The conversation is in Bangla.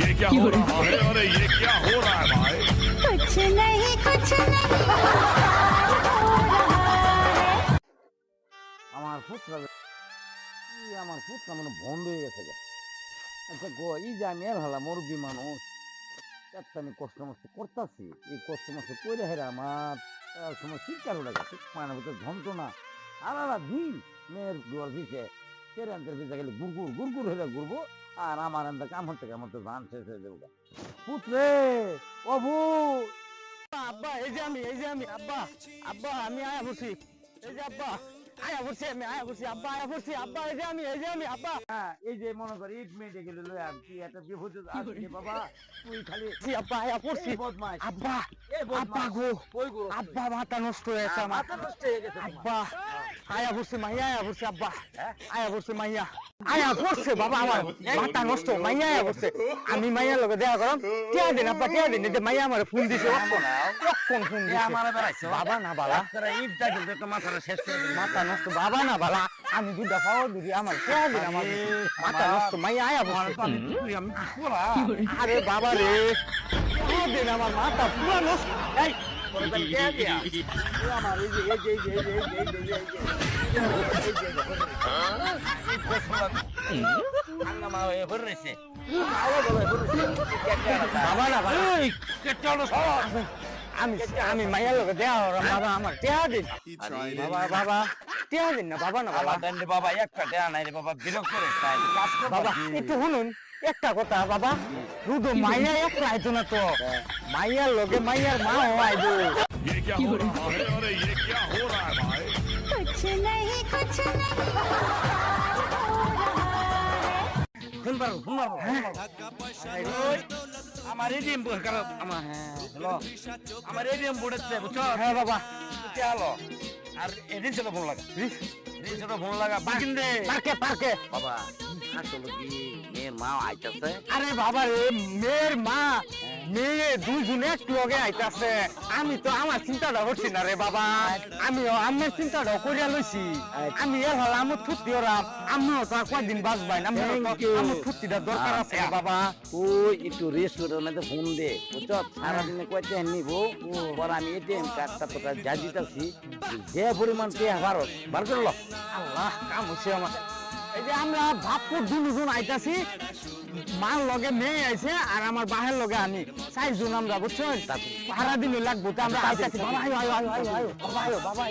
ये क्या हो रहा है? अरे ये क्या हो रहा है भाई? कुछ नहीं हो रहा है। আমার পুত্র আমার পুত্র মানে বন্ধ হয়ে গেছে গা। আচ্ছা গো এই যে আমি আর হলাম মুরব্বী মানুষ একটা আমি কষ্ট মষ্ট করতেছি এই কষ্ট মষ্ট করে হেরে আমার সময় শিক্ষার উঠে গেছে মানে ভিতরে যন্ত্রণা সারা দিন মেয়ের গোয়ার ভিজে পেরেন্টের ভিজে গেলে গুড়গুড় গুড়গুড় হয়ে ঘুরবো আর আমার এমন কাম হতে আমার তো ধান শেষ হয়ে যাবো পুত্রে অভু আব্বা এই যে আমি আব্বা আব্বা আমি আয়া বসি এই যে আব্বা আয়া বসি আমি আয়া বসি আব্বা আয়া বসি আব্বা এই যে আমি আব্বা হ্যাঁ এই যে মনে করি ইট মেটে গেলে লই আর কি একটা বিপদ আসছে বাবা তুই খালি জি আব্বা আয়া বসি এই বদমাশ আব্বা এই আব্বা বদমাশ গো কই গো আব্বা মাথা নষ্ট হয়ে গেছে আমার মাথা নষ্ট হয়ে গেছে তোমার। আব্বা আয়া বসি মাইয়া আয়া বসি আব্বা আয়া বসি মাইয়া আয়া বসছে বাবা আমার মাথা নষ্ট মাইয়া আয়া বসছে আমি মাইয়ার লগে দেখা করম টিয়া দিন আব্বা টিয়া দিন এই যে মাইয়া আমার ফোন দিছে কখন ফোন এ দিছে আমার বেড়াইছে বাবা না বালা তারা ইটটা কিন্তু তো মাথাটা শেষ করে দিল মাথা নষ্ট বাবা না বালা আমি দুধ খাওয়া দিদি আমার টিয়া দিন আমার মাথা নষ্ট মাইয়া আয়া বসছে আমি পুরা আরে বাবা রে টিয়া দিন আমার মাথা পুরো নষ্ট এই বলবেন কে দিয়া আমার এই যে আঙ্গামা হয়ে ভরেছে বাবা না বালা কেটে আমি আমি মাইয়ার লগে দেয়া হলাম বাবা আমার টিয়া দিন বাবা বাবা টিয়া দিন না বাবা না বাবা আলাদান রে বাবা একটা দেয়া নাই রে বাবা বিরক্ত করে তাই কাজ কর বাবা একটু শুনুন একটা কথা বাবা শুধু মাইয়া একটা আইতো না তো মাইয়ার লগে মাইয়ার মা আইবো ये क्या हो रहा है? अरे ये क्या हो रहा है भाई? कुछ नहीं हो रहा है। ফোন মারবো আমার এটিএম বোর্ড কারো আমার হ্যালো আমার এটিএম বোর্ডের বুঝছো হ্যাঁ বাবা কে হলো আর এদিন ছিল ফোন লাগা এদিন ছিল ফোন লাগা বাকিন দে পার্কে পার্কে বাবা আসলে কি মেয়ের মা আইতাছে আরে বাবা রে মেয়ের মা মেয়ে দুইজনে একটু লগে আইতাছে আমি তো আমার চিন্তাটা করছি না রে বাবা আমি আমার চিন্তাটা করিয়া লইছি আমি এর হল আমার ছুটি ওরাম আমিও তো আর কয়দিন বাঁচবাই না আমার ছুটিটা দরকার আছে রে বাবা তুই একটু রেস্ট করে ওনাদের ফোন দে বুঝছো সারাদিনে কয়টা নিব পর আমি এটিএম কার্ডটা তোকে যা দিতেছি যে পরিমাণ টিয়া বার করলো আল্লাহ কাম হচ্ছে আমার এই যে আমরা ভাবপুর দুজন আইতাছি মার লগে মেয়ে আইছে আর আমার বাহের লগে আমি 4 জন আমরা বুঝছেন সারাদিন লাগবো তো আমরা আইতাছি বাবা আয়ো আয়ো আয়ো আয়ো বাবা আয়ো বাবা